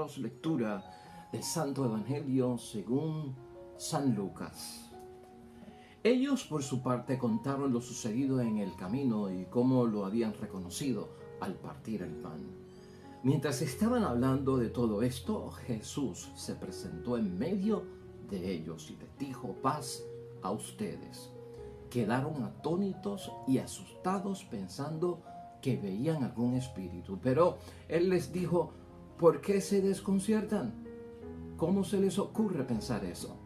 hermanos, lectura del Santo Evangelio según San Lucas. Ellos por su parte contaron lo sucedido en el camino y cómo lo habían reconocido al partir el pan. Mientras estaban hablando de todo esto, Jesús se presentó en medio de ellos y les dijo: paz a ustedes. Quedaron atónitos y asustados pensando que veían algún espíritu, pero él les dijo: ¿por qué se desconciertan? ¿Cómo se les ocurre pensar eso?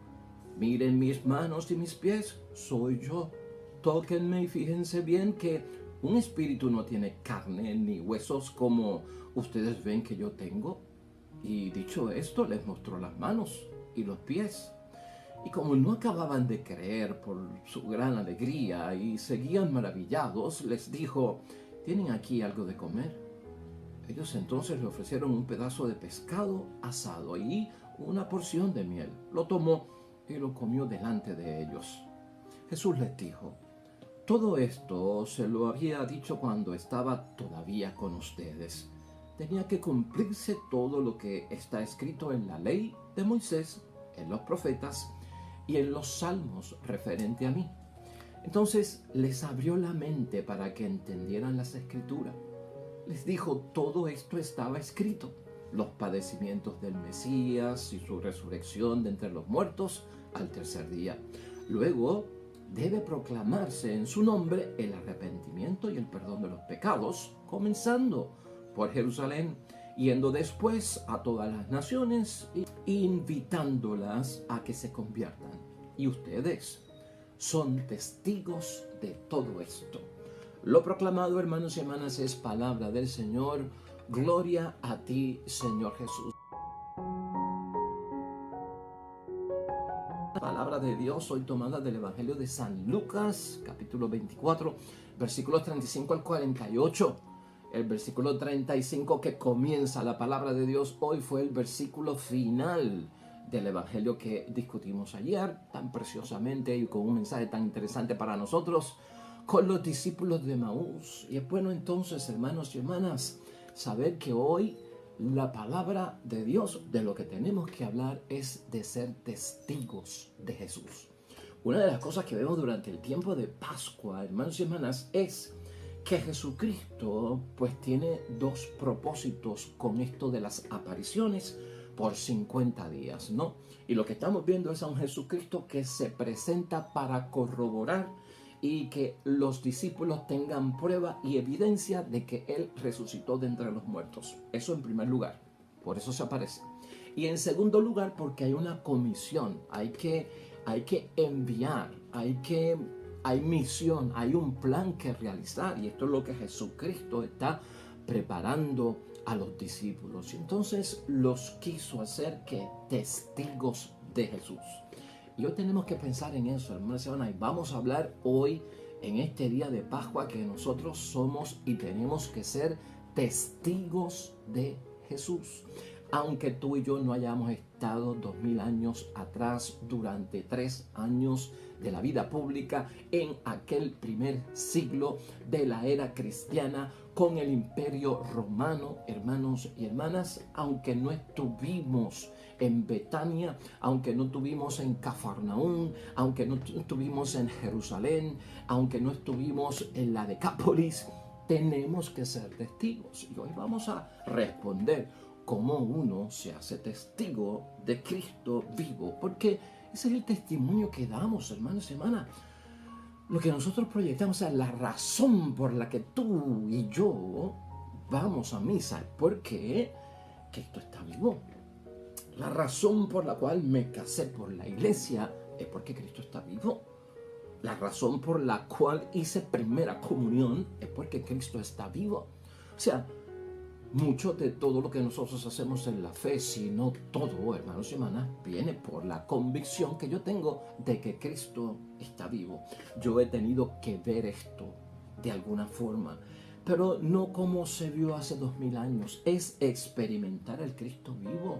Miren mis manos y mis pies, soy yo. Tóquenme y fíjense bien que un espíritu no tiene carne ni huesos como ustedes ven que yo tengo. Y dicho esto, les mostró las manos y los pies. Y como no acababan de creer por su gran alegría y seguían maravillados, les dijo: ¿tienen aquí algo de comer? Ellos entonces le ofrecieron un pedazo de pescado asado y una porción de miel. Lo tomó y lo comió delante de ellos. Jesús les dijo: todo esto se lo había dicho cuando estaba todavía con ustedes. Tenía que cumplirse todo lo que está escrito en la ley de Moisés, en los profetas y en los salmos referente a mí. Entonces les abrió la mente para que entendieran las escrituras. Les dijo: todo esto estaba escrito, los padecimientos del Mesías y su resurrección de entre los muertos al tercer día. Luego debe proclamarse en su nombre el arrepentimiento y el perdón de los pecados, comenzando por Jerusalén, yendo después a todas las naciones e invitándolas a que se conviertan. Y ustedes son testigos de todo esto. Lo proclamado, hermanos y hermanas, es palabra del Señor. Gloria a ti, Señor Jesús. La palabra de Dios hoy tomada del Evangelio de San Lucas, capítulo 24, versículos 35 al 48. El versículo 35 que comienza la palabra de Dios hoy fue el versículo final del Evangelio que discutimos ayer tan preciosamente y con un mensaje tan interesante para nosotros con los discípulos de Emaús. Y es bueno entonces, hermanos y hermanas, saber que hoy la palabra de Dios, de lo que tenemos que hablar, es de ser testigos de Jesús. Una de las cosas que vemos durante el tiempo de Pascua, hermanos y hermanas, es que Jesucristo pues tiene dos propósitos con esto de las apariciones por 50 días, ¿no? Y lo que estamos viendo es a un Jesucristo que se presenta para corroborar y que los discípulos tengan prueba y evidencia de que Él resucitó de entre los muertos. Eso en primer lugar, por eso se aparece. Y en segundo lugar, porque hay una comisión, hay que enviar, hay misión, hay un plan que realizar, y esto es lo que Jesucristo está preparando a los discípulos. Y entonces los quiso hacer que testigos de Jesús. Y hoy tenemos que pensar en eso, hermanos y hermanas, y vamos a hablar hoy, en este día de Pascua, que nosotros somos y tenemos que ser testigos de Jesús. Aunque tú y yo no hayamos estado 2000 años atrás, durante 3 años de la vida pública, en aquel primer siglo de la era cristiana, con el imperio romano, hermanos y hermanas, aunque no estuvimos en Betania, aunque no estuvimos en Cafarnaúm, aunque no estuvimos en Jerusalén, aunque no estuvimos en la Decápolis, tenemos que ser testigos. Y hoy vamos a responder cómo uno se hace testigo de Cristo vivo, porque ese es el testimonio que damos, hermanos y hermanas. Lo que nosotros proyectamos, o sea, la razón por la que tú y yo vamos a misa, porque Cristo está vivo. La razón por la cual me casé por la iglesia es porque Cristo está vivo. La razón por la cual hice primera comunión es porque Cristo está vivo. O sea, mucho de todo lo que nosotros hacemos en la fe, si no todo, hermanos y hermanas, viene por la convicción que yo tengo de que Cristo está vivo. Yo he tenido que ver esto de alguna forma, pero no como se vio hace 2000 años. Es experimentar el Cristo vivo.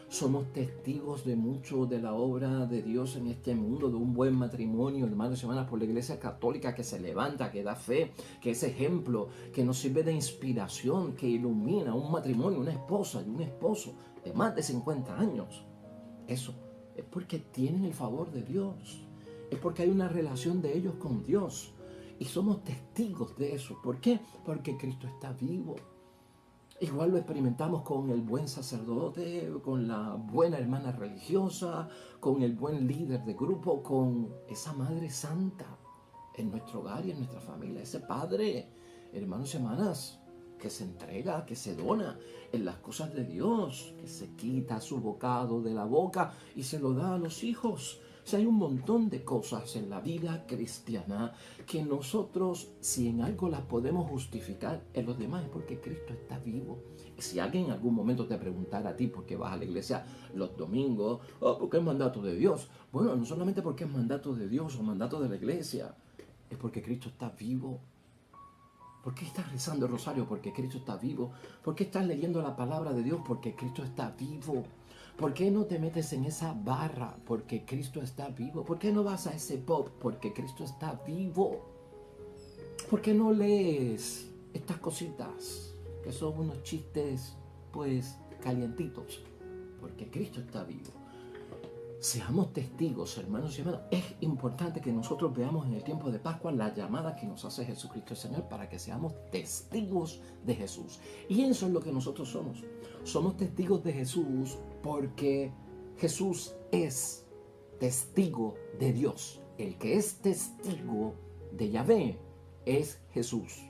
Somos testigos de mucho de la obra de Dios en este mundo, de un buen matrimonio, hermanos y hermanas, por la Iglesia Católica que se levanta, que da fe, que es ejemplo, que nos sirve de inspiración, que ilumina un matrimonio, una esposa y un esposo. de más de 50 años. Eso es porque tienen el favor de Dios. Es porque hay una relación de ellos con Dios. Y somos testigos de eso. ¿Por qué? Porque Cristo está vivo. Igual lo experimentamos con el buen sacerdote, con la buena hermana religiosa, con el buen líder de grupo, con esa Madre Santa en nuestro hogar y en nuestra familia. Ese Padre, hermanos y hermanas, que se entrega, que se dona en las cosas de Dios, que se quita su bocado de la boca y se lo da a los hijos. O sea, hay un montón de cosas en la vida cristiana que nosotros, si en algo las podemos justificar en los demás, es porque Cristo está vivo. Y si alguien en algún momento te preguntara a ti por qué vas a la iglesia los domingos, o porque es mandato de Dios, bueno, no solamente porque es mandato de Dios o mandato de la iglesia, es porque Cristo está vivo. ¿Por qué estás rezando el rosario? Porque Cristo está vivo. ¿Por qué estás leyendo la palabra de Dios? Porque Cristo está vivo. ¿Por qué no te metes en esa barra? Porque Cristo está vivo. ¿Por qué no vas a ese pub? Porque Cristo está vivo. ¿Por qué no lees estas cositas que son unos chistes, pues, calientitos? Porque Cristo está vivo. Seamos testigos, hermanos y hermanas. Es importante que nosotros veamos en el tiempo de Pascua la llamada que nos hace Jesucristo el Señor para que seamos testigos de Jesús. Y eso es lo que nosotros somos. Somos testigos de Jesús porque Jesús es testigo de Dios. El que es testigo de Yahvé es Jesús.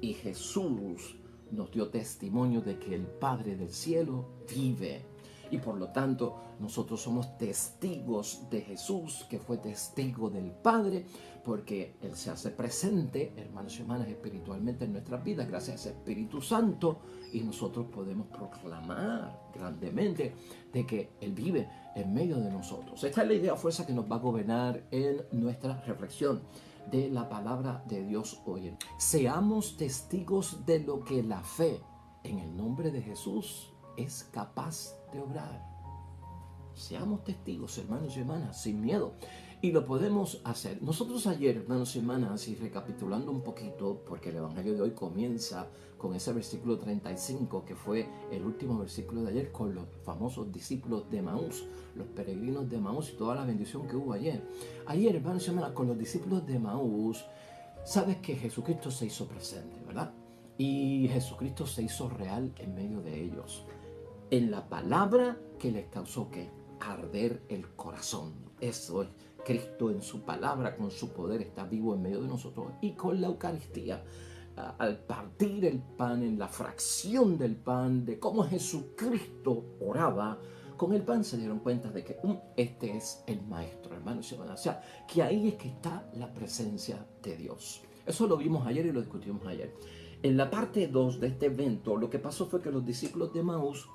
Y Jesús nos dio testimonio de que el Padre del cielo vive. Y por lo tanto, nosotros somos testigos de Jesús, que fue testigo del Padre, porque Él se hace presente, hermanos y hermanas, espiritualmente en nuestras vidas, gracias a ese Espíritu Santo, y nosotros podemos proclamar grandemente de que Él vive en medio de nosotros. Esta es la idea fuerza que nos va a gobernar en nuestra reflexión de la palabra de Dios hoy. Seamos testigos de lo que la fe en el nombre de Jesús es capaz de obrar. Seamos testigos, hermanos y hermanas, sin miedo. Y lo podemos hacer. Nosotros ayer, hermanos y hermanas, y recapitulando un poquito, porque el Evangelio de hoy comienza con ese versículo 35, que fue el último versículo de ayer, con los famosos discípulos de Maús, los peregrinos de Maús y toda la bendición que hubo ayer. Ayer, hermanos y hermanas, con los discípulos de Maús, sabes que Jesucristo se hizo presente, ¿verdad? Y Jesucristo se hizo real en medio de ellos. En la palabra que les causó que arder el corazón. Eso es, Cristo en su palabra, con su poder, está vivo en medio de nosotros. Y con la Eucaristía, al partir el pan, en la fracción del pan, de cómo Jesucristo oraba, con el pan se dieron cuenta de que este es el Maestro, hermanos y hermanas. O sea, que ahí es que está la presencia de Dios. Eso lo vimos ayer y lo discutimos ayer. En la parte 2 de este evento, lo que pasó fue que los discípulos de Maús,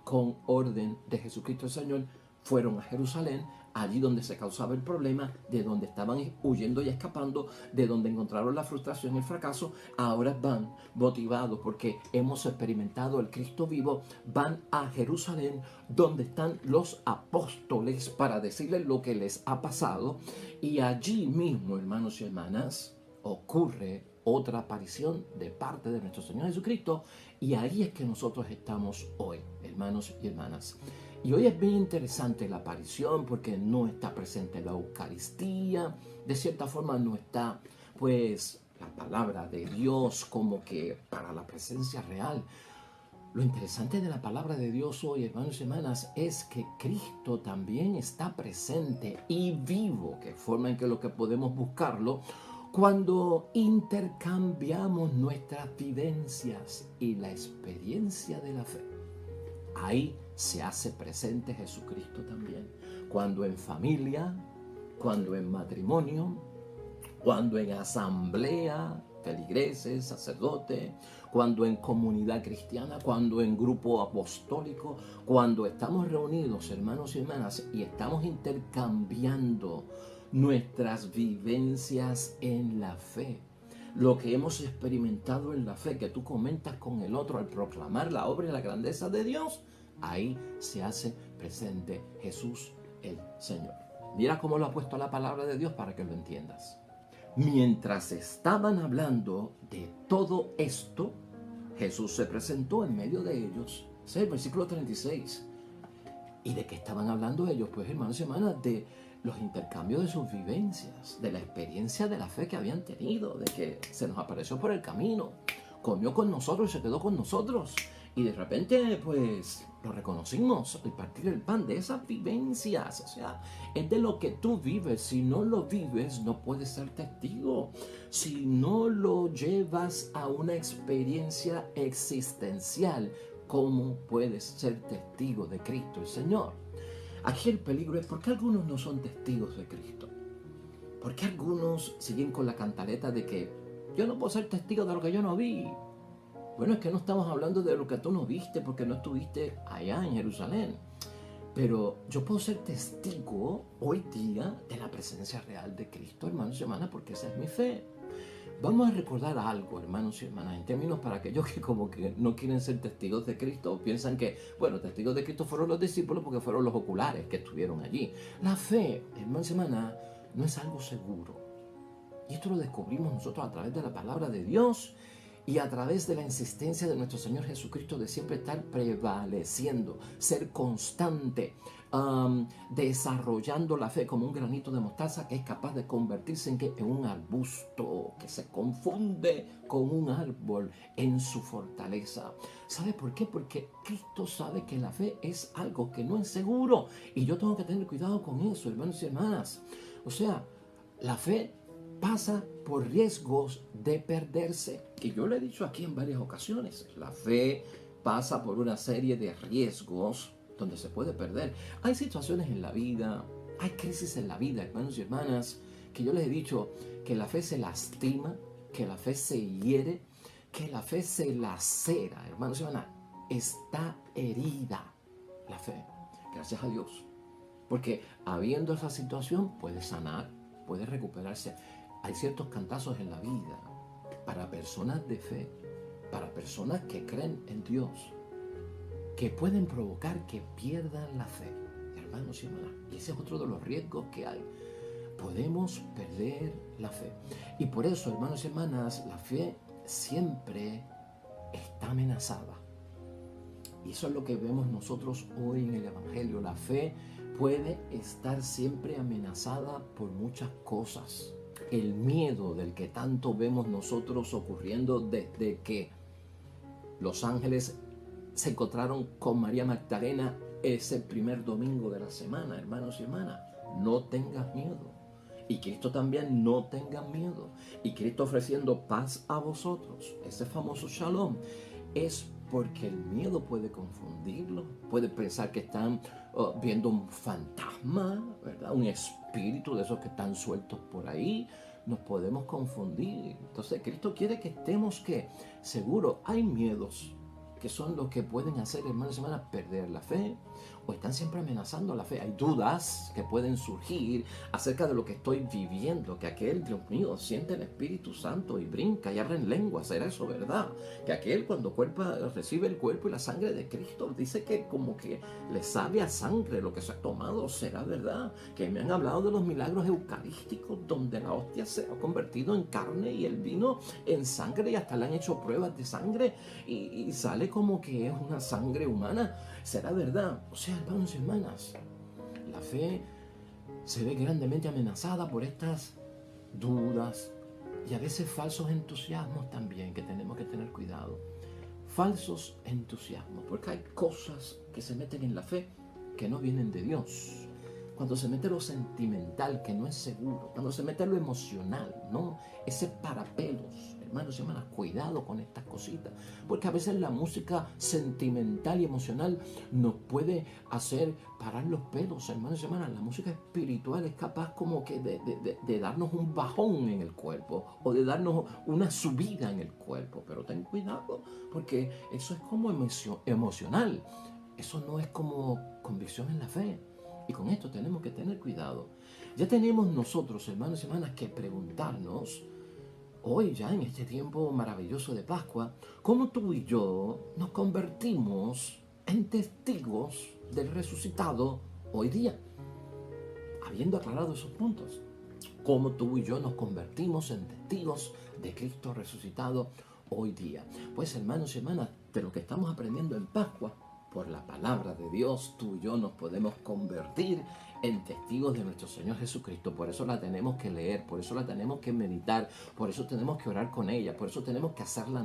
con orden de Jesucristo el Señor, fueron a Jerusalén, allí donde se causaba el problema, de donde estaban huyendo y escapando, de donde encontraron la frustración y el fracaso. Ahora van motivados porque hemos experimentado el Cristo vivo, van a Jerusalén, donde están los apóstoles, para decirles lo que les ha pasado. Y allí mismo, hermanos y hermanas, ocurre otra aparición de parte de nuestro Señor Jesucristo, y ahí es que nosotros estamos hoy, hermanos y hermanas. Y hoy es bien interesante la aparición porque no está presente la Eucaristía, de cierta forma no está pues la palabra de Dios como que para la presencia real. Lo interesante de la palabra de Dios hoy, hermanos y hermanas, es que Cristo también está presente y vivo, que forma en que lo que podemos buscarlo cuando intercambiamos nuestras vivencias y la experiencia de la fe. Ahí se hace presente Jesucristo también. Cuando en familia, cuando en matrimonio, cuando en asamblea, feligreses, sacerdotes, cuando en comunidad cristiana, cuando en grupo apostólico, cuando estamos reunidos, hermanos y hermanas, y estamos intercambiando nuestras vivencias en la fe, lo que hemos experimentado en la fe, que tú comentas con el otro al proclamar la obra y la grandeza de Dios, ahí se hace presente Jesús el Señor. Mira cómo lo ha puesto la palabra de Dios para que lo entiendas. Mientras estaban hablando de todo esto, Jesús se presentó en medio de ellos Ese es el versículo 36. ¿Y de qué estaban hablando ellos? Pues, hermanos y hermanas, de los intercambios de sus vivencias, de la experiencia de la fe que habían tenido, de que se nos apareció por el camino, comió con nosotros y se quedó con nosotros. Y de repente, pues, lo reconocimos, el partir el pan, de esas vivencias. O sea, es de lo que tú vives. Si no lo vives, no puedes ser testigo. Si no lo llevas a una experiencia existencial, ¿cómo puedes ser testigo de Cristo el Señor? Aquí el peligro es porque algunos no son testigos de Cristo. Porque algunos siguen con la cantaleta de que yo no puedo ser testigo de lo que yo no vi. Bueno, es que no estamos hablando de lo que tú no viste porque no estuviste allá en Jerusalén. Pero yo puedo ser testigo hoy día de la presencia real de Cristo, hermanos y hermanas, porque esa es mi fe. Vamos a recordar algo, hermanos y hermanas, en términos para aquellos que como que no quieren ser testigos de Cristo, piensan que, bueno, testigos de Cristo fueron los discípulos porque fueron los oculares que estuvieron allí. La fe, hermanos y hermanas, no es algo seguro. Y esto lo descubrimos nosotros a través de la palabra de Dios y a través de la insistencia de nuestro Señor Jesucristo de siempre estar prevaleciendo, ser constante, desarrollando la fe como un granito de mostaza que es capaz de convertirse en un arbusto que se confunde con un árbol en su fortaleza. ¿Sabe por qué? Porque Cristo sabe que la fe es algo que no es seguro y yo tengo que tener cuidado con eso, hermanos y hermanas. O sea, la fe pasa por riesgos de perderse. Y yo lo he dicho aquí en varias ocasiones. La fe pasa por una serie de riesgos donde se puede perder. Hay situaciones en la vida, hay crisis en la vida, hermanos y hermanas, que yo les he dicho que la fe se lastima, que la fe se hiere, que la fe se lacera. Hermanos y hermanas, está herida la fe. Gracias a Dios. Porque habiendo esa situación puede sanar, puede recuperarse. Hay ciertos cantazos en la vida para personas de fe, para personas que creen en Dios, que pueden provocar que pierdan la fe, hermanos y hermanas. Y ese es otro de los riesgos que hay. Podemos perder la fe. Y por eso, hermanos y hermanas, la fe siempre está amenazada. Y eso es lo que vemos nosotros hoy en el Evangelio. La fe puede estar siempre amenazada por muchas cosas. El miedo del que tanto vemos nosotros ocurriendo desde que los ángeles se encontraron con María Magdalena ese primer domingo de la semana, hermanos y hermanas. No tengas miedo. Y Cristo también no tenga miedo. Y Cristo ofreciendo paz a vosotros. Ese famoso shalom es porque el miedo puede confundirlo. Puede pensar que están viendo un fantasma, ¿verdad? Un espíritu de esos que están sueltos por ahí. Nos podemos confundir. Entonces Cristo quiere que estemos que seguros. Hay miedos que son los que pueden hacer, hermanos y hermanas, perder la fe o están siempre amenazando la fe. Hay dudas que pueden surgir acerca de lo que estoy viviendo, que aquel, Dios mío, siente el Espíritu Santo y brinca y habla en lenguas. ¿Será eso verdad? Que aquel cuando recibe el cuerpo y la sangre de Cristo dice que como que le sabe a sangre lo que se ha tomado. ¿Será verdad? Que me han hablado de los milagros eucarísticos donde la hostia se ha convertido en carne y el vino en sangre y hasta le han hecho pruebas de sangre y sale como que es una sangre humana. ¿Será verdad? O sea, hermanos y hermanas, la fe se ve grandemente amenazada por estas dudas y a veces falsos entusiasmos también, que tenemos que tener cuidado. Falsos entusiasmos, porque hay cosas que se meten en la fe que no vienen de Dios. Cuando se mete lo sentimental, que no es seguro, cuando se mete lo emocional, ¿no? Ese parapelos, hermanos y hermanas, cuidado con estas cositas, porque a veces la música sentimental y emocional nos puede hacer parar los pelos, hermanos y hermanas. La música espiritual es capaz como que de darnos un bajón en el cuerpo o de darnos una subida en el cuerpo, pero ten cuidado, porque eso es como emocional, eso no es como convicción en la fe. Y con esto tenemos que tener cuidado. Ya tenemos nosotros, hermanos y hermanas, que preguntarnos, hoy ya en este tiempo maravilloso de Pascua, cómo tú y yo nos convertimos en testigos del resucitado hoy día. Habiendo aclarado esos puntos, cómo tú y yo nos convertimos en testigos de Cristo resucitado hoy día. Pues hermanos y hermanas, de lo que estamos aprendiendo en Pascua, por la palabra de Dios, tú y yo nos podemos convertir en testigos de nuestro Señor Jesucristo. Por eso la tenemos que leer, por eso la tenemos que meditar, por eso tenemos que orar con ella, por eso tenemos que hacerla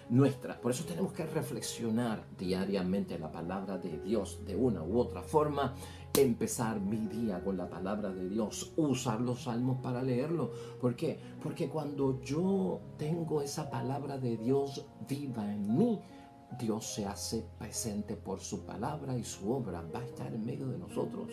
nuestra, por eso tenemos que reflexionar diariamente la palabra de Dios de una u otra forma. Empezar mi día con la palabra de Dios, usar los salmos para leerlo. ¿Por qué? Porque cuando yo tengo esa palabra de Dios viva en mí, Dios se hace presente por su palabra y su obra va a estar en medio de nosotros.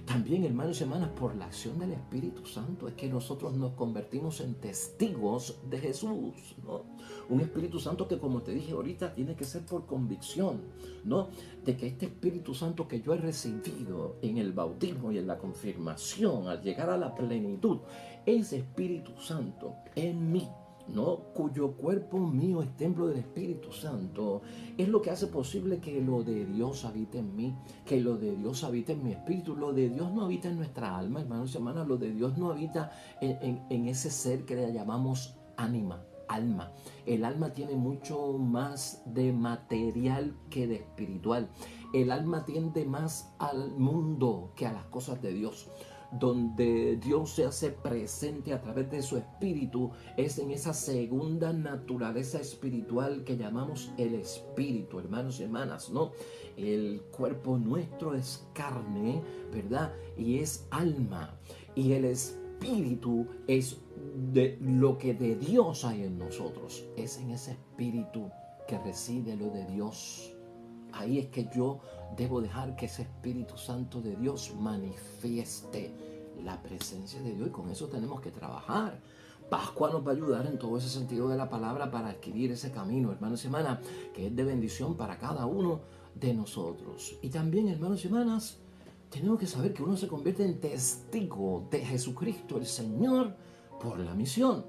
También, hermanos y hermanas, por la acción del Espíritu Santo es que nosotros nos convertimos en testigos de Jesús, ¿no? Un Espíritu Santo que, como te dije ahorita, tiene que ser por convicción, ¿no? De que este Espíritu Santo que yo he recibido en el bautismo y en la confirmación, al llegar a la plenitud, ese Espíritu Santo en mí, ¿no? Cuyo cuerpo mío es templo del Espíritu Santo, es lo que hace posible que lo de Dios habite en mí, que lo de Dios habite en mi espíritu. Lo de Dios no habita en nuestra alma, hermanos y hermanas, lo de Dios no habita en ese ser que le llamamos alma. El alma tiene mucho más de material que de espiritual. El alma tiende más al mundo que a las cosas de Dios. Donde Dios se hace presente a través de su espíritu es en esa segunda naturaleza espiritual que llamamos el espíritu, hermanos y hermanas, ¿no? El cuerpo nuestro es carne, ¿verdad? Y es alma. Y el espíritu es de lo que de Dios hay en nosotros. Es en ese espíritu que reside lo de Dios. Ahí es que yo debo dejar que ese Espíritu Santo de Dios manifieste la presencia de Dios, y con eso tenemos que trabajar. Pascua nos va a ayudar en todo ese sentido de la palabra para adquirir ese camino, hermanos y hermanas, que es de bendición para cada uno de nosotros. Y también, hermanos y hermanas, tenemos que saber que uno se convierte en testigo de Jesucristo, el Señor, por la misión.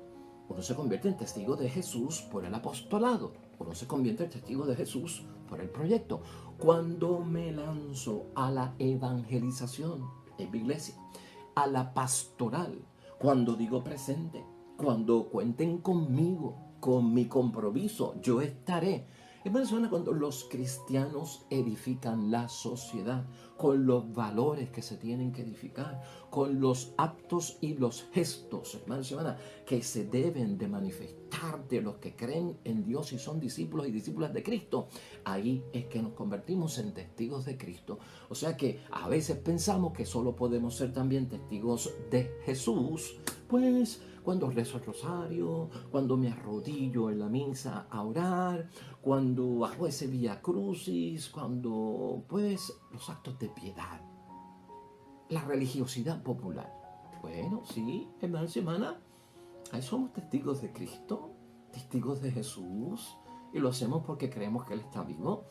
Uno se convierte en testigo de Jesús por el apostolado. Uno se convierte en testigo de Jesús por el proyecto. Cuando me lanzo a la evangelización en mi iglesia, a la pastoral, cuando digo presente, cuando cuenten conmigo, con mi compromiso, yo estaré. Hermanos, cuando los cristianos edifican la sociedad con los valores que se tienen que edificar, con los actos y los gestos, hermanos y hermanas, que se deben de manifestar de los que creen en Dios y son discípulos y discípulas de Cristo, ahí es que nos convertimos en testigos de Cristo. O sea que a veces pensamos que solo podemos ser también testigos de Jesús, pues cuando rezo el rosario, cuando me arrodillo en la misa a orar, cuando hago ese vía crucis, cuando pues los actos de piedad, la religiosidad popular. Bueno, sí, hermanos y hermanas, ahí somos testigos de Cristo, testigos de Jesús, y lo hacemos porque creemos que Él está vivo.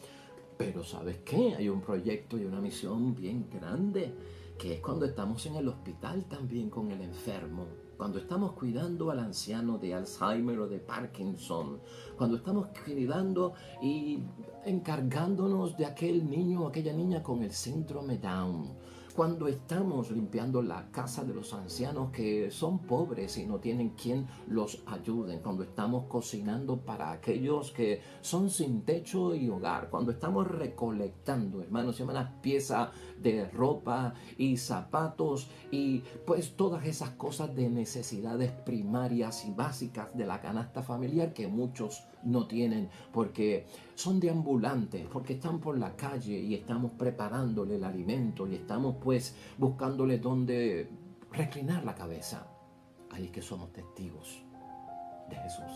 Pero ¿sabes qué? Hay un proyecto y una misión bien grande, que es cuando estamos en el hospital también con el enfermo, cuando estamos cuidando al anciano de Alzheimer o de Parkinson, cuando estamos cuidando y encargándonos de aquel niño o aquella niña con el síndrome Down, cuando estamos limpiando la casa de los ancianos que son pobres y no tienen quien los ayude, cuando estamos cocinando para aquellos que son sin techo y hogar, cuando estamos recolectando, hermanos y hermanas, piezas de ropa y zapatos y pues todas esas cosas de necesidades primarias y básicas de la canasta familiar que muchos no tienen porque son deambulantes, porque están por la calle y estamos preparándole el alimento y estamos pues buscándole dónde reclinar la cabeza. Ahí es que somos testigos de Jesús.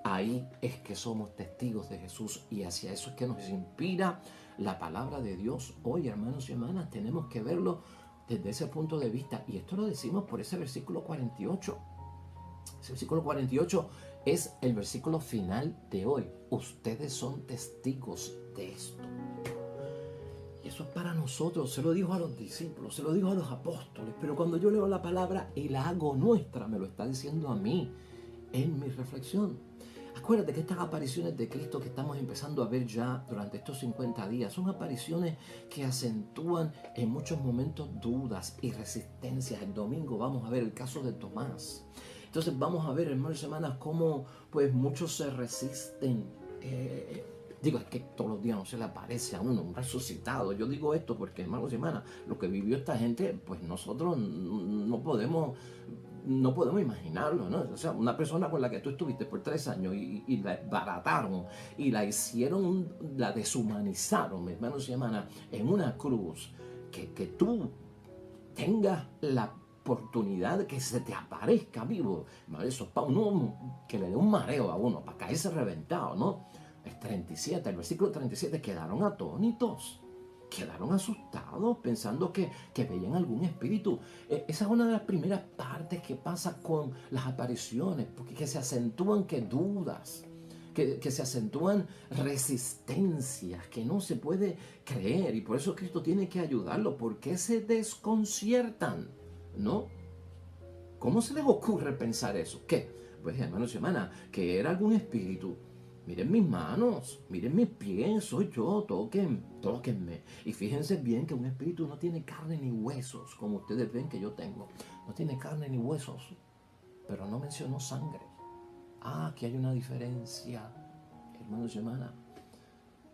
Ahí es que somos testigos de Jesús, y hacia eso es que nos inspira la palabra de Dios. Hoy, hermanos y hermanas, tenemos que verlo desde ese punto de vista, y esto lo decimos por ese versículo 48. Ese versículo 48 es el versículo final de hoy. Ustedes son testigos de esto. Y eso es para nosotros. Se lo dijo a los discípulos, se lo dijo a los apóstoles. Pero cuando yo leo la palabra y la hago nuestra, me lo está diciendo a mí en mi reflexión. Acuérdate que estas apariciones de Cristo que estamos empezando a ver ya durante estos 50 días son apariciones que acentúan en muchos momentos dudas y resistencias. El domingo vamos a ver el caso de Tomás. Entonces vamos a ver, hermanos y hermanas, cómo pues muchos se resisten Digo, es que todos los días no se le aparece a uno un resucitado. Yo digo esto porque, hermanos y hermanas, lo que vivió esta gente, pues nosotros no podemos imaginarlo, ¿no? O sea, una persona con la que tú estuviste por 3 años y la barataron y la hicieron, la deshumanizaron, hermanos y hermanas, en una cruz, que tú tengas la oportunidad de que se te aparezca vivo. Eso es para uno que le dé un mareo a uno, para caerse reventado, ¿no? El versículo 37, quedaron atónitos, quedaron asustados, pensando que veían algún espíritu. Esa es una de las primeras partes que pasa con las apariciones, porque que se acentúan que dudas, que se acentúan resistencias, que no se puede creer, y por eso Cristo tiene que ayudarlo. ¿Por qué se desconciertan? ¿No? ¿Cómo se les ocurre pensar eso? ¿Qué? Pues, hermanos y hermanas, que era algún espíritu. Miren mis manos, miren mis pies, soy yo, tóquenme. Y fíjense bien que un espíritu no tiene carne ni huesos, como ustedes ven que yo tengo. No tiene carne ni huesos, pero no mencionó sangre. Aquí hay una diferencia, hermanos y hermanas.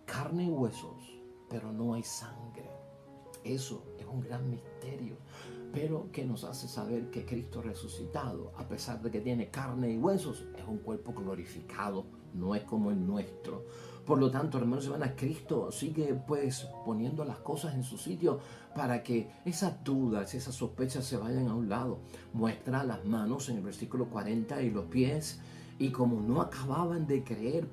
Carne y huesos, pero no hay sangre. Eso es un gran misterio, pero que nos hace saber que Cristo resucitado, a pesar de que tiene carne y huesos, es un cuerpo glorificado, no es como el nuestro. Por lo tanto, hermanos y hermanas, Cristo sigue pues poniendo las cosas en su sitio para que esas dudas, esas sospechas se vayan a un lado. Muestra las manos en el versículo 40 y los pies, y como no acababan de creer,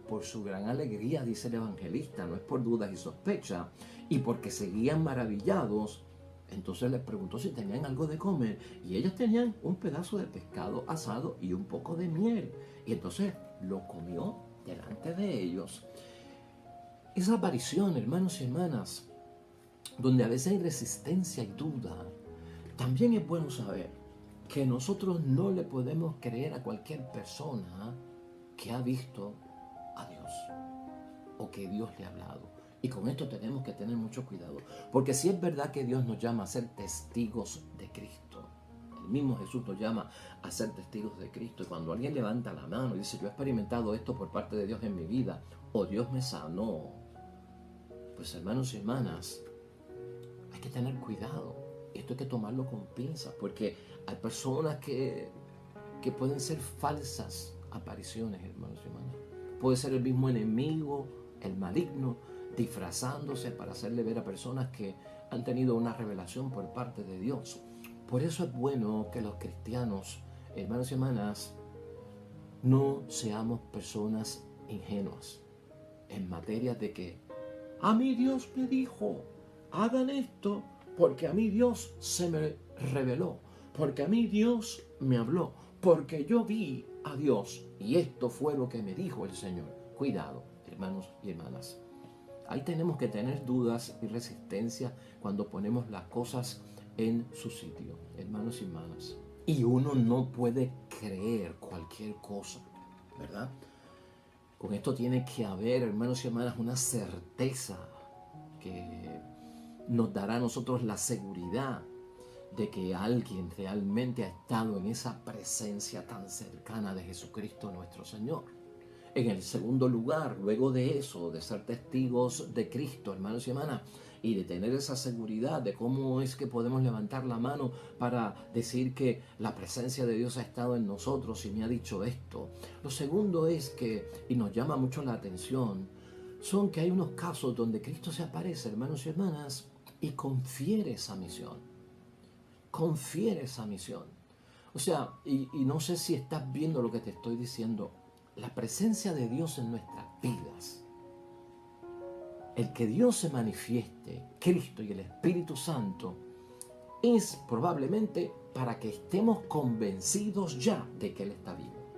por su gran alegría, dice el evangelista, no es por dudas y sospechas, y porque seguían maravillados, entonces les preguntó si tenían algo de comer, y ellos tenían un pedazo de pescado asado y un poco de miel, y entonces lo comió delante de ellos. Esa aparición, hermanos y hermanas, donde a veces hay resistencia y duda, también es bueno saber que nosotros no le podemos creer a cualquier persona que ha visto a Dios o que Dios le ha hablado. Y con esto tenemos que tener mucho cuidado, porque si es verdad que Dios nos llama a ser testigos de Cristo, el mismo Jesús nos llama a ser testigos de Cristo, y cuando alguien levanta la mano y dice, yo he experimentado esto por parte de Dios en mi vida, o Dios me sanó, pues, hermanos y hermanas, hay que tener cuidado. Esto hay que tomarlo con pinzas, porque hay personas que pueden ser falsas apariciones, hermanos y hermanas. Puede ser el mismo enemigo, el maligno, disfrazándose para hacerle ver a personas que han tenido una revelación por parte de Dios. Por eso es bueno que los cristianos, hermanos y hermanas, no seamos personas ingenuas en materia de que a mí Dios me dijo, hagan esto, porque a mí Dios se me reveló, porque a mí Dios me habló, porque yo vi a Dios y esto fue lo que me dijo el Señor. Cuidado, hermanos y hermanas. Ahí tenemos que tener dudas y resistencia cuando ponemos las cosas en su sitio, hermanos y hermanas. Y uno no puede creer cualquier cosa, ¿verdad? Con esto tiene que haber, hermanos y hermanas, una certeza que nos dará a nosotros la seguridad de que alguien realmente ha estado en esa presencia tan cercana de Jesucristo nuestro Señor. En el segundo lugar, luego de eso, de ser testigos de Cristo, hermanos y hermanas, y de tener esa seguridad de cómo es que podemos levantar la mano para decir que la presencia de Dios ha estado en nosotros y me ha dicho esto. Lo segundo es que, y nos llama mucho la atención, son que hay unos casos donde Cristo se aparece, hermanos y hermanas, y confiere esa misión. Confiere esa misión. O sea, y no sé si estás viendo lo que te estoy diciendo. La presencia de Dios en nuestras vidas, el que Dios se manifieste, Cristo y el Espíritu Santo, es probablemente para que estemos convencidos ya de que Él está vivo,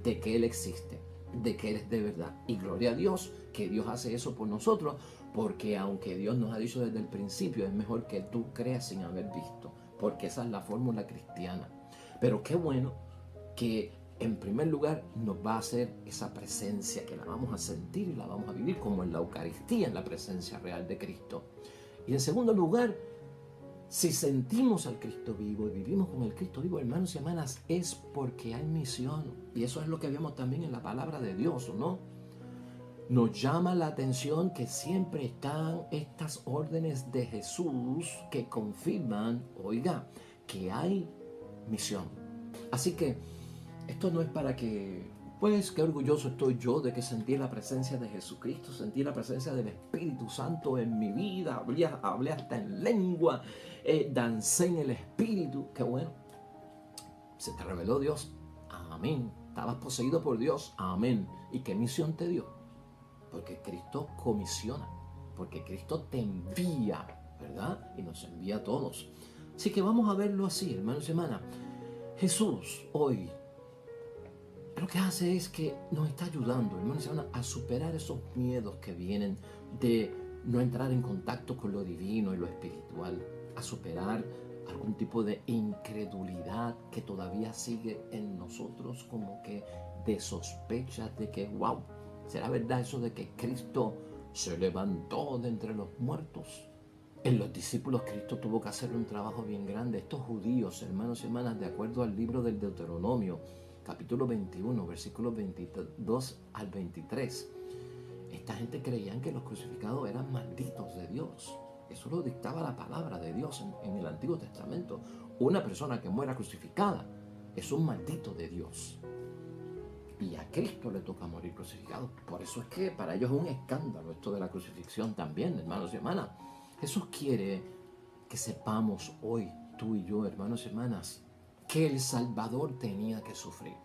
de que Él existe, de que Él es de verdad. Y gloria a Dios que Dios hace eso por nosotros, porque aunque Dios nos ha dicho desde el principio, es mejor que tú creas sin haber visto, porque esa es la fórmula cristiana. Pero qué bueno que en primer lugar nos va a hacer esa presencia, que la vamos a sentir y la vamos a vivir como en la Eucaristía, en la presencia real de Cristo. Y en segundo lugar, si sentimos al Cristo vivo y vivimos con el Cristo vivo, hermanos y hermanas, es porque hay misión. Y eso es lo que vemos también en la palabra de Dios, ¿no? Nos llama la atención que siempre están estas órdenes de Jesús que confirman, oiga, que hay misión. Así que esto no es para que, pues, qué orgulloso estoy yo de que sentí la presencia de Jesucristo, sentí la presencia del Espíritu Santo en mi vida, hablé hasta en lengua, dancé en el Espíritu. Qué bueno, se te reveló Dios, amén. Estabas poseído por Dios, amén. ¿Y qué misión te dio? Porque Cristo comisiona, porque Cristo te envía, ¿verdad? Y nos envía a todos. Así que vamos a verlo así, hermanos y hermanas. Jesús hoy lo que hace es que nos está ayudando, hermanos y hermanas, a superar esos miedos que vienen de no entrar en contacto con lo divino y lo espiritual, a superar algún tipo de incredulidad que todavía sigue en nosotros, como que de sospechas de que, wow, ¿será verdad eso de que Cristo se levantó de entre los muertos? En los discípulos Cristo tuvo que hacer un trabajo bien grande. Estos judíos, hermanos y hermanas, de acuerdo al libro del Deuteronomio, capítulo 21, versículos 22 al 23, esta gente creían que los crucificados eran malditos de Dios. Eso lo dictaba la palabra de Dios en el Antiguo Testamento. Una persona que muera crucificada es un maldito de Dios. Y a Cristo le toca morir crucificado. Por eso es que para ellos es un escándalo esto de la crucifixión también, hermanos y hermanas. Jesús quiere que sepamos hoy, tú y yo, hermanos y hermanas, que el Salvador tenía que sufrir,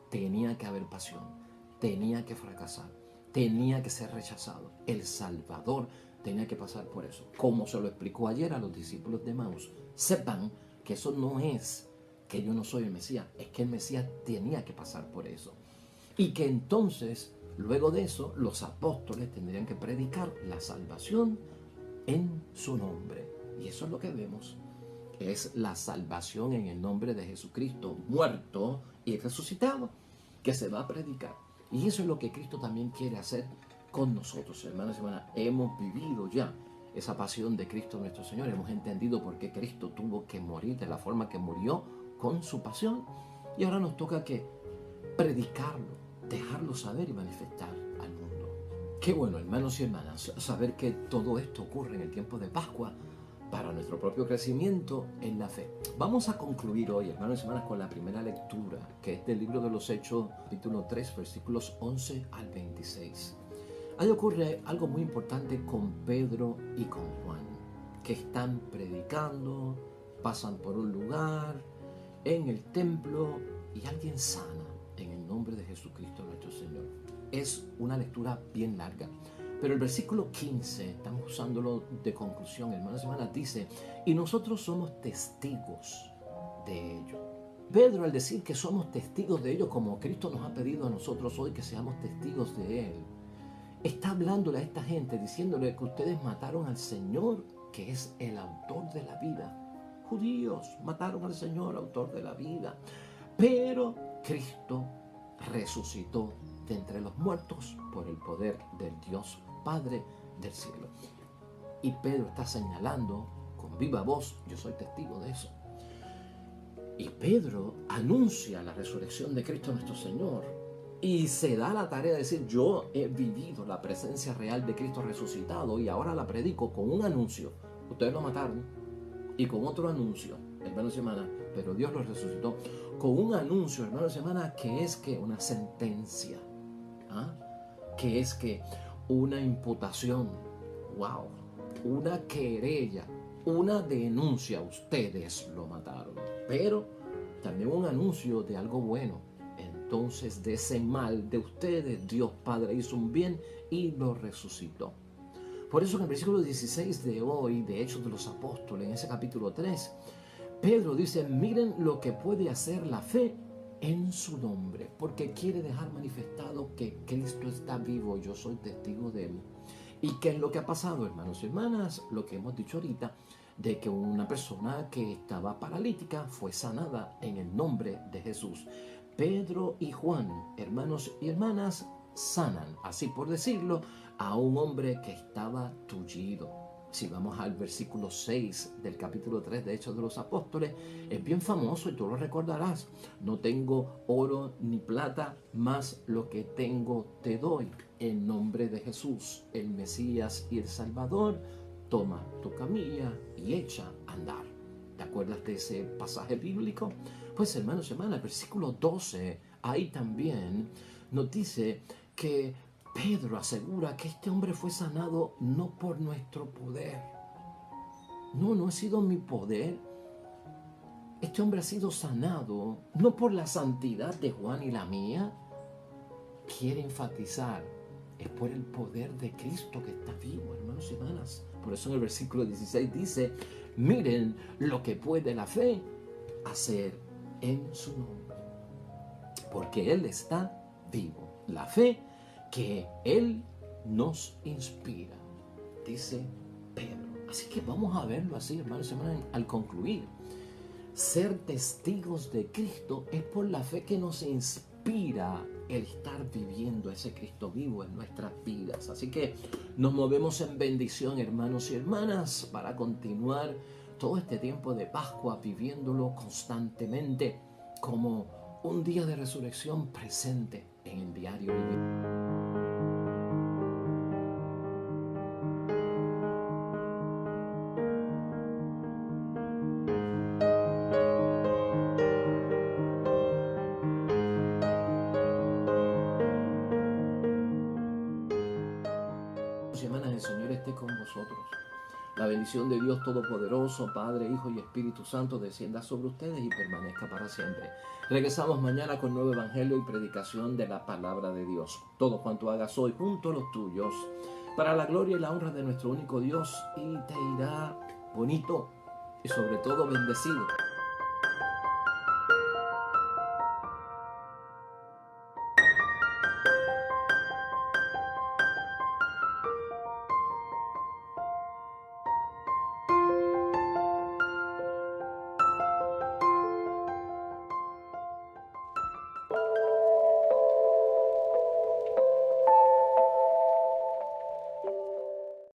tenía que haber pasión, tenía que fracasar, tenía que ser rechazado. El Salvador tenía que pasar por eso. Como se lo explicó ayer a los discípulos de Emaús, sepan que eso no es que yo no soy el Mesías, es que el Mesías tenía que pasar por eso. Y que entonces, luego de eso, los apóstoles tendrían que predicar la salvación en su nombre. Y eso es lo que vemos. Es la salvación en el nombre de Jesucristo, muerto y resucitado, que se va a predicar. Y eso es lo que Cristo también quiere hacer con nosotros, hermanos y hermanas. Hemos vivido ya esa pasión de Cristo nuestro Señor. Hemos entendido por qué Cristo tuvo que morir de la forma que murió con su pasión. Y ahora nos toca que predicarlo, dejarlo saber y manifestar al mundo. Qué bueno, hermanos y hermanas, saber que todo esto ocurre en el tiempo de Pascua para nuestro propio crecimiento en la fe. Vamos a concluir hoy, hermanos y hermanas, con la primera lectura, que es del libro de los Hechos, capítulo 3, versículos 11 al 26. Ahí ocurre algo muy importante con Pedro y con Juan, que están predicando, pasan por un lugar, en el templo, y alguien sana en el nombre de Jesucristo nuestro Señor. Es una lectura bien larga, pero el versículo 15, estamos usándolo de conclusión, hermanos y hermanas, dice, y nosotros somos testigos de ello. Pedro, al decir que somos testigos de ello, como Cristo nos ha pedido a nosotros hoy que seamos testigos de Él, está hablándole a esta gente, diciéndole que ustedes mataron al Señor, que es el autor de la vida. Judíos mataron al Señor, autor de la vida. Pero Cristo resucitó de entre los muertos por el poder del Dios Padre del cielo. Y Pedro está señalando con viva voz, yo soy testigo de eso. Y Pedro anuncia la resurrección de Cristo nuestro Señor y se da la tarea de decir, yo he vivido la presencia real de Cristo resucitado y ahora la predico con un anuncio. Ustedes lo mataron, y con otro anuncio, hermanos y hermanas, pero Dios lo resucitó, con un anuncio, hermanos y hermanas, que es que una sentencia, que es que una imputación, wow, una querella, una denuncia, ustedes lo mataron, pero también un anuncio de algo bueno. Entonces de ese mal de ustedes, Dios Padre hizo un bien y lo resucitó. Por eso en el versículo 16 de hoy, de Hechos de los Apóstoles, en ese capítulo 3, Pedro dice, miren lo que puede hacer la fe en su nombre, porque quiere dejar manifestado que Cristo está vivo, yo soy testigo de él. ¿Y qué es lo que ha pasado, hermanos y hermanas? Lo que hemos dicho ahorita, de que una persona que estaba paralítica fue sanada en el nombre de Jesús. Pedro y Juan, hermanos y hermanas, sanan, así por decirlo, a un hombre que estaba tullido. Si vamos al versículo 6 del capítulo 3 de Hechos de los Apóstoles, es bien famoso y tú lo recordarás. No tengo oro ni plata, mas lo que tengo te doy. En nombre de Jesús, el Mesías y el Salvador, toma tu camilla y echa a andar. ¿Te acuerdas de ese pasaje bíblico? Pues hermanos y hermanas, el versículo 12, ahí también nos dice que Pedro asegura que este hombre fue sanado no por nuestro poder. No ha sido mi poder. Este hombre ha sido sanado no por la santidad de Juan y la mía. Quiere enfatizar, es por el poder de Cristo que está vivo, hermanos y hermanas. Por eso en el versículo 16 dice, miren lo que puede la fe hacer en su nombre. Porque Él está vivo. La fe que Él nos inspira, dice Pedro. Así que vamos a verlo así, hermanos y hermanas, al concluir. Ser testigos de Cristo es por la fe que nos inspira el estar viviendo ese Cristo vivo en nuestras vidas. Así que nos movemos en bendición, hermanos y hermanas, para continuar todo este tiempo de Pascua viviéndolo constantemente como un día de resurrección presente en el diario vivir. Semanas, el Señor esté con vosotros. La bendición de Dios Todopoderoso, Padre, Hijo y Espíritu Santo, descienda sobre ustedes y permanezca para siempre. Regresamos mañana con nuevo evangelio y predicación de la palabra de Dios. Todo cuanto hagas hoy junto a los tuyos, para la gloria y la honra de nuestro único Dios, y te irá bonito y sobre todo bendecido.